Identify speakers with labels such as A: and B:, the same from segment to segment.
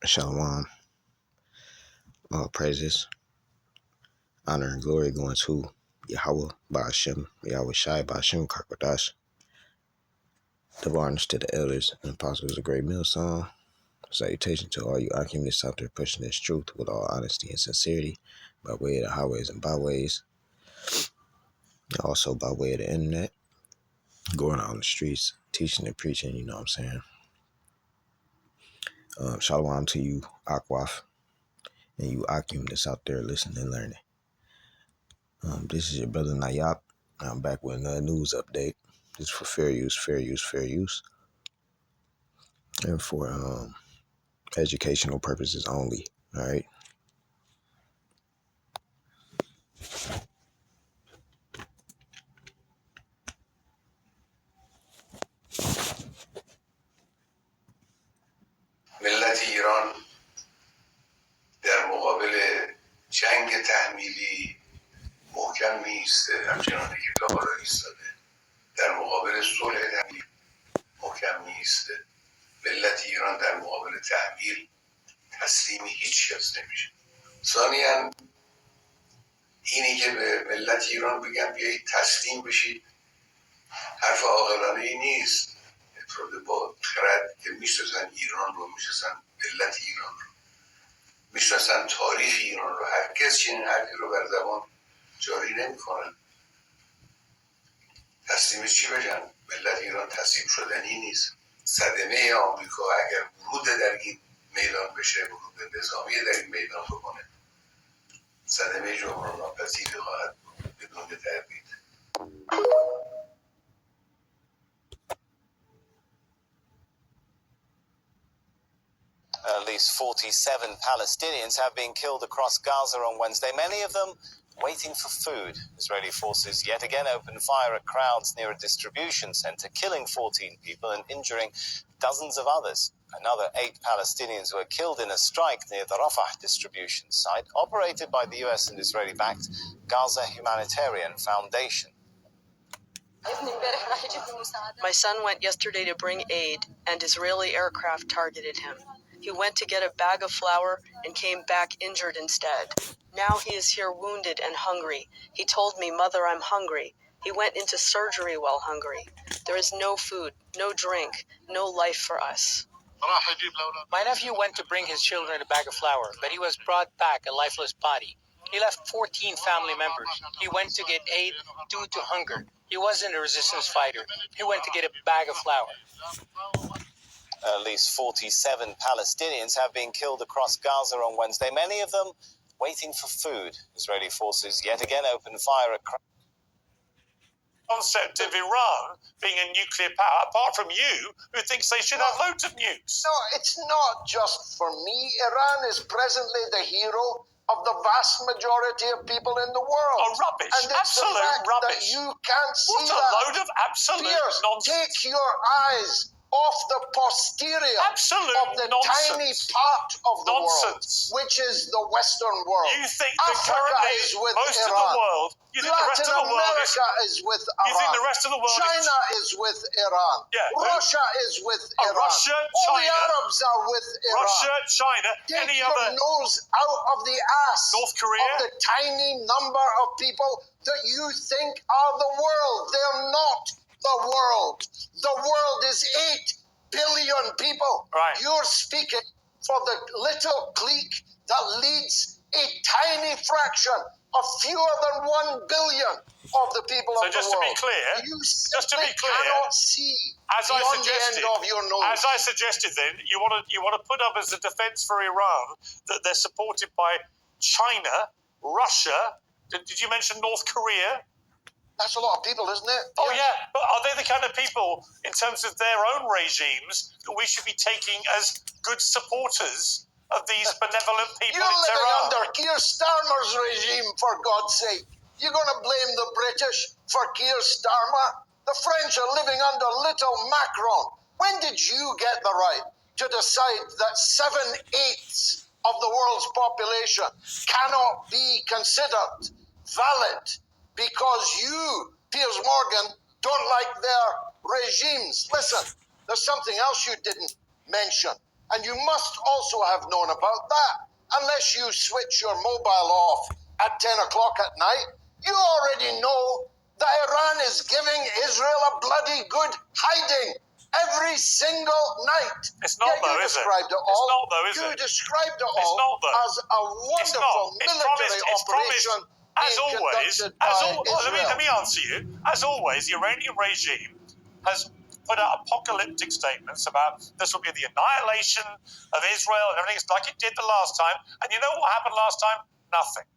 A: Shalom, all praises, honor, and glory going to Yahweh Ba'ashem, Yahweh Shai Ba'ashem Karkwadash. Devarnish to the elders and apostles of the great mill song. Salutation to all you alchemists out there pushing this truth with all honesty and sincerity by way of the highways and byways, and also by way of the internet, going out on the streets, teaching and preaching, you know what I'm saying? Shalom to you, Akwaf, and you Akim that's out there listening and learning. This is your brother Nayab. I'm back with another news update. This is for fair use, and for educational purposes only. All right.
B: ملت ایران در مقابل جنگ تحمیلی محکم میسته، همچنانه که تا حالا ایستاده. در مقابل صلح تحمیلی محکم میسته. ملت ایران در مقابل تحمیل تسلیم هیچ کس نمیشه. ثانیاً اینی که به ملت ایران بگم بیایید تسلیم بشید حرف عاقلانه ای نیست. افراد با خرد که میشناسن ایران رو، میشناسن ملت ایران رو، میشناسن تاریخ ایران رو، هرگز چنین حرفی رو بر زبان جاری نمیکنن. تسلیم چی بشن؟ ملت ایران تسلیم شدنی نیست. صدمه آمریکا اگر ورود در این میدان بشه، ورود نظامی در این میدان بکنه، صدمه جبران ناپذیری خواهد بود بدون تردید.
C: At least 47 Palestinians have been killed across Gaza on Wednesday, many of them waiting for food. Israeli forces yet again opened fire at crowds near a distribution center, killing 14 people and injuring dozens of others. Another 8 Palestinians were killed in a strike near the Rafah distribution site, operated by the US and Israeli-backed Gaza Humanitarian Foundation.
D: My son went yesterday to bring aid, and Israeli aircraft targeted him. He went to get a bag of flour and came back injured instead. Now he is here wounded and hungry. He told me, "Mother, I'm hungry." He went into surgery while hungry. There is no food, no drink, no life for us.
E: My nephew went to bring his children a bag of flour, but he was brought back a lifeless body. He left 14 family members. He went to get aid due to hunger. He wasn't a resistance fighter. He went to get a bag of flour.
C: At least 47 Palestinians have been killed across Gaza on Wednesday, many of them waiting for food. Israeli forces yet again opened fire at
F: concept of Iran being a nuclear power, apart from you, who thinks they should have loads of nukes.
G: No, it's not just for me. Iran is presently the hero of the vast majority of people in the world.
F: Oh, rubbish.
G: And it's
F: absolute
G: the fact
F: rubbish.
G: that you can't see
F: what a
G: that.
F: load of absolute
G: Pierce,
F: nonsense.
G: take your eyes off the posterior
F: absolute
G: of the
F: nonsense.
G: tiny part of the
F: nonsense.
G: world, which is the Western world.
F: You think
G: Africa
F: that currently
G: is with
F: most
G: Iran.
F: of the world, you think the rest
G: Latin
F: of the world
G: America is with Iran.
F: You think the rest of the world
G: China is with Iran.
F: Yeah,
G: Russia is with Iran.
F: Russia,
G: All
F: China,
G: the Arabs are with Iran.
F: Russia, China,
G: Take
F: any
G: your
F: other
G: nose out of the ass
F: North Korea?
G: of the tiny number of people that you think are the world. They're not the world. The world is 8 billion people.
F: Right.
G: You're speaking for the little clique that leads a tiny fraction of fewer than 1 billion of the people of the world.
F: So just to be clear,
G: cannot see beyond the end of your nose.
F: As I suggested, then you want to put up as a defense for Iran that they're supported by China, Russia. Did you mention North Korea?
G: That's a lot of people, isn't it?
F: Oh, yeah. But are they the kind of people, in terms of their own regimes, that we should be taking as good supporters of these benevolent people in Tehran?
G: You're living under Keir Starmer's regime, for God's sake. You're going to blame the British for Keir Starmer? The French are living under little Macron. When did you get the right to decide that 7/8 of the world's population cannot be considered valid because you, Piers Morgan, don't like their regimes? Listen, there's something else you didn't mention, And you must also have known about that. Unless you switch your mobile off at 10 o'clock at night, you already know that Iran is giving Israel a bloody good hiding every single night.
F: It's not,
G: yeah,
F: though,
G: you
F: is it?
G: described it all.
F: It's not, though, is
G: you
F: it?
G: described it
F: It's
G: all
F: not, though.
G: as a wonderful military operation
F: as always, let me answer you. As always, the Iranian regime has put out apocalyptic statements about this will be the annihilation of Israel and everything's like it did the last time. And you know what happened last time? Nothing.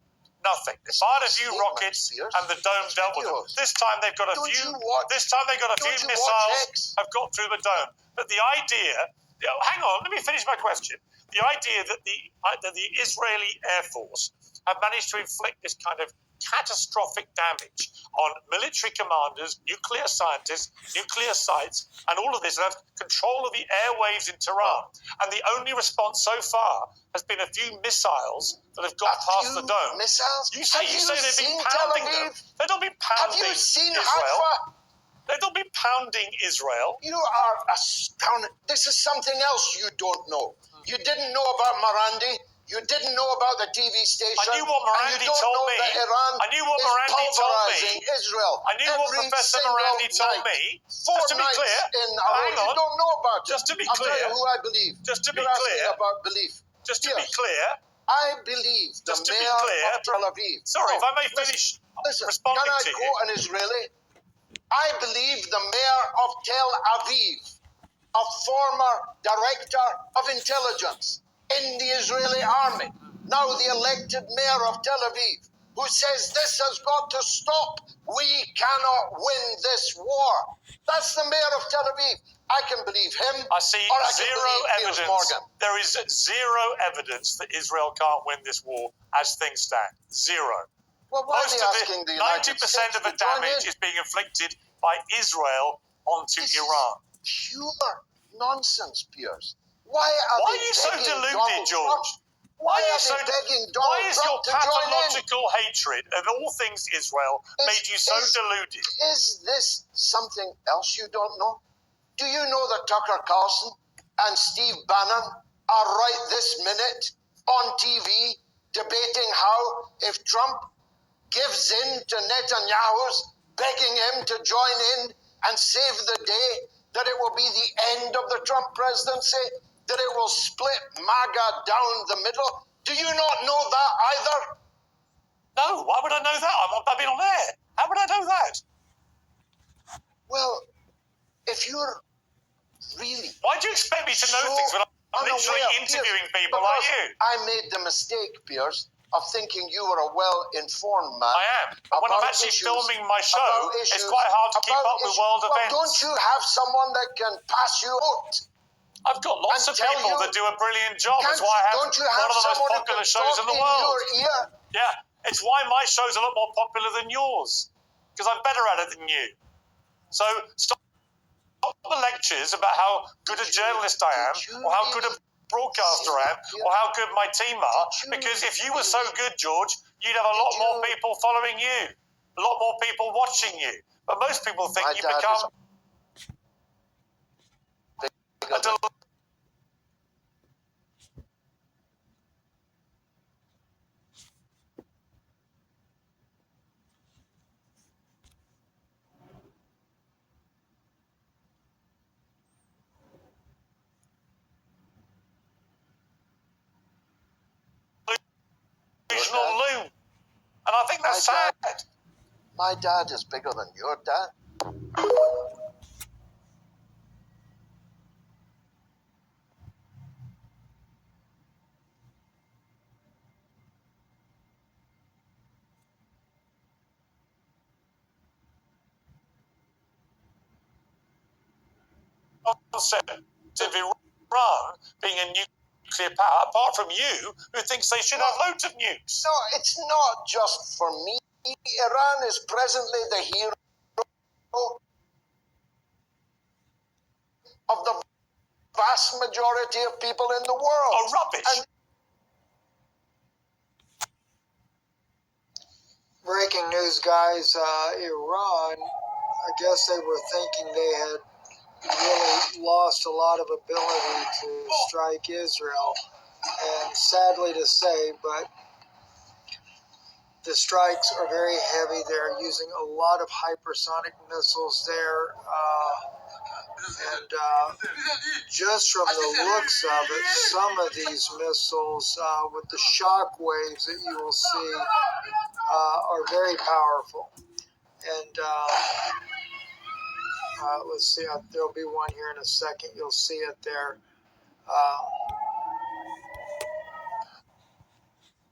F: Nothing. They fired a few rockets and the dome dealt with them. This time they've got a few. This time they've got a few missiles have got through the dome. But the idea. Hang on. Let me finish my question. The idea that the Israeli Air Force have managed to inflict this kind of catastrophic damage on military commanders, nuclear scientists, nuclear sites, and all of this, and have control of the airwaves in Tehran. And the only response so far has been a few missiles that have got past the dome.
G: Missiles?
F: You say they've been pounding them. They've not been pounding
G: Have you seen
F: Israel.
G: Haifa?
F: They've not been pounding Israel.
G: You are astounded. This is something else you don't know. You didn't know about Morandi. You didn't know about the TV station.
F: I knew what Morandi told me.
G: That Iran
F: I knew what Morandi told me.
G: Israel.
F: I knew what Professor Morandi told me. Just to be clear,
G: hang on. You don't know about it.
F: Just to be
G: I'll
F: clear,
G: tell you who I believe.
F: Just to be
G: You're
F: clear,
G: asking about belief.
F: Just to be clear,
G: I believe the mayor of Tel Aviv.
F: Sorry, if I may finish responding
G: can I
F: to you.
G: quote an Israeli? I believe the mayor of Tel Aviv, a former director of intelligence in the Israeli army, now the elected mayor of Tel Aviv, who says this has got to stop. We cannot win this war. That's the mayor of Tel Aviv. I can believe him.
F: I see
G: or I can
F: zero
G: believe
F: evidence.
G: Morgan.
F: There is zero evidence that Israel can't win this war as things stand. Zero.
G: Well, why
F: Most
G: are
F: of
G: they
F: it,
G: asking the United
F: 90%
G: States
F: of the
G: to join
F: damage
G: in?
F: is being inflicted by Israel onto
G: This
F: Iran.
G: is pure nonsense, Piers. Why
F: Why
G: are
F: are you so
G: begging
F: deluded,
G: Donald
F: George?
G: Trump? Why
F: are you
G: are
F: so
G: they begging
F: Why
G: Donald
F: is your
G: Trump to join in?
F: pathological hatred of all things Israel made you so deluded?
G: Is this something else you don't know? Do you know that Tucker Carlson and Steve Bannon are right this minute on TV debating how if Trump gives in to Netanyahu's begging him to join in and save the day, that it will be the end of the Trump presidency, that it will split MAGA down the middle? Do you not know that either?
F: No, why would I know that? I've been on air. How would I know that?
G: Well, if you're really...
F: Why do you expect me to know things when I'm literally interviewing people like you?
G: I made the mistake, Piers, of thinking you were a well-informed man.
F: I am. But when I'm actually filming my show, it's quite hard to keep up with world events.
G: Don't you have someone that can pass you out?
F: I've got lots of people that do a brilliant job. That's why I have one of the most popular shows in the world. Yeah, it's why my show's a lot more popular than yours. Because I'm better at it than you. So stop the lectures about how good a journalist I am, or how good a broadcaster I am, or how good my team are. Because if you were so good, George, you'd have a lot more people following you, a lot more people watching you. But most people think you become a delusional loon. And I think that's sad.
G: My dad is bigger than your dad.
F: Concept of Iran being a nuclear power, apart from you, who thinks they should have loads of nukes.
G: No, it's not just for me. Iran is presently the hero of the vast majority of people in the world.
F: Oh, rubbish.
H: Breaking news, guys. Iran, I guess they were thinking they had really lost a lot of ability to strike Israel. And sadly to say, but the strikes are very heavy. They're using a lot of hypersonic missiles there. Just from the looks of it, some of these missiles, with the shock waves that you will see, are very powerful. And let's see, there'll be one here in a second. You'll see it there.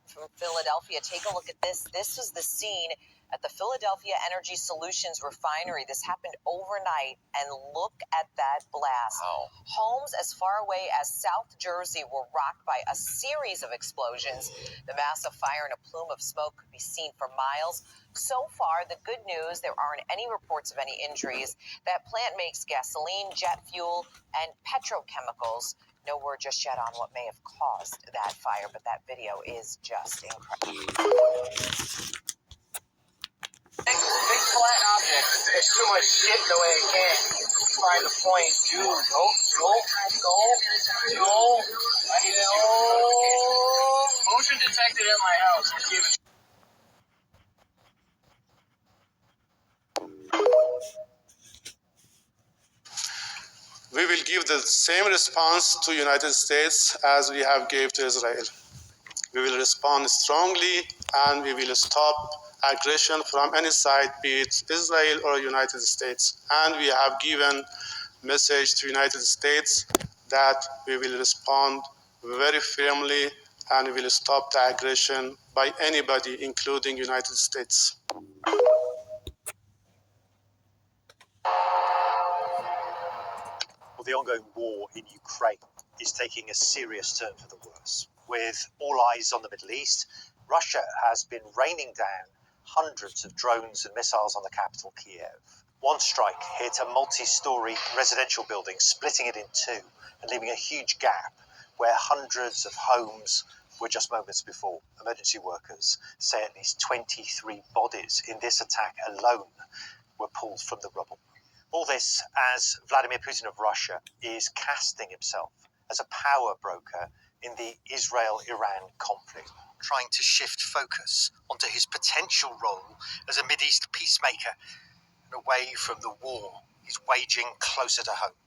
C: From Philadelphia, take a look at this. This was the scene at the Philadelphia Energy Solutions refinery. This happened overnight, and look at that blast. Wow. Homes as far away as South Jersey were rocked by a series of explosions. The massive fire and a plume of smoke could be seen for miles. So far, the good news, there aren't any reports of any injuries. That plant makes gasoline, jet fuel, and petrochemicals. No word just yet on what may have caused that fire, but that video is just incredible. Big flat object. There's too much shit the way it can. Find the point. Dude, go. Motion detected in my house.
F: We will give the same response to United States as we have gave to Israel. We will respond strongly, and we will stop aggression from any side, be it Israel or United States. And we have given message to United States that we will respond very firmly, and we will stop the aggression by anybody, including United States.
I: Well, the ongoing war in Ukraine is taking a serious turn for the worse. With all eyes on the Middle East, Russia has been raining down hundreds of drones and missiles on the capital, Kiev. One strike hit a multi-story residential building, splitting it in two and leaving a huge gap where hundreds of homes were just moments before. Emergency workers say at least 23 bodies in this attack alone were pulled from the rubble. All this as Vladimir Putin of Russia is casting himself as a power broker in the Israel-Iran conflict, trying to shift focus onto his potential role as a Mideast peacemaker and away from the war he's waging closer to home.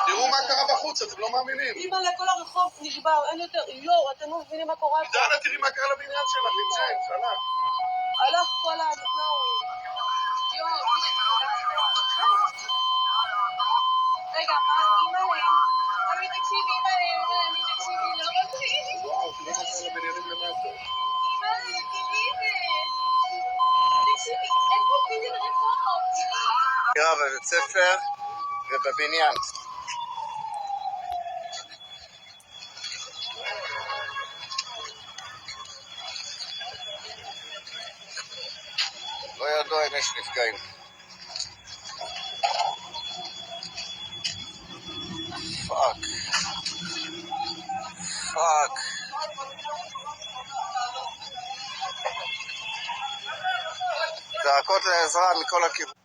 G: תראו מה קרה בחוץ, אתם לא מאמינים.
J: אימא לכל הרחוב נשבר, אין יותר, יואו, אתם לא מבינים מה קורה פה.
G: דנה, תראי מה קרה לבניין שלך, נמצאת, חלק.
J: הלך כל הנפלאו. יואו, רגע, מה, אימא להם? אני תקשיבי, אימא להם, אני תקשיבי, לא מבינים.
G: וואו, תראו מה קרה לבניינים למטה.
J: אימא להם, תראי זה. תקשיבי, אין פה פיזית רחוב, תראי.
G: קרה בבית ספר ובבניין. לא ידוע אם יש נפגעים. פאק. צעקות לעזרה מכל הכיוון.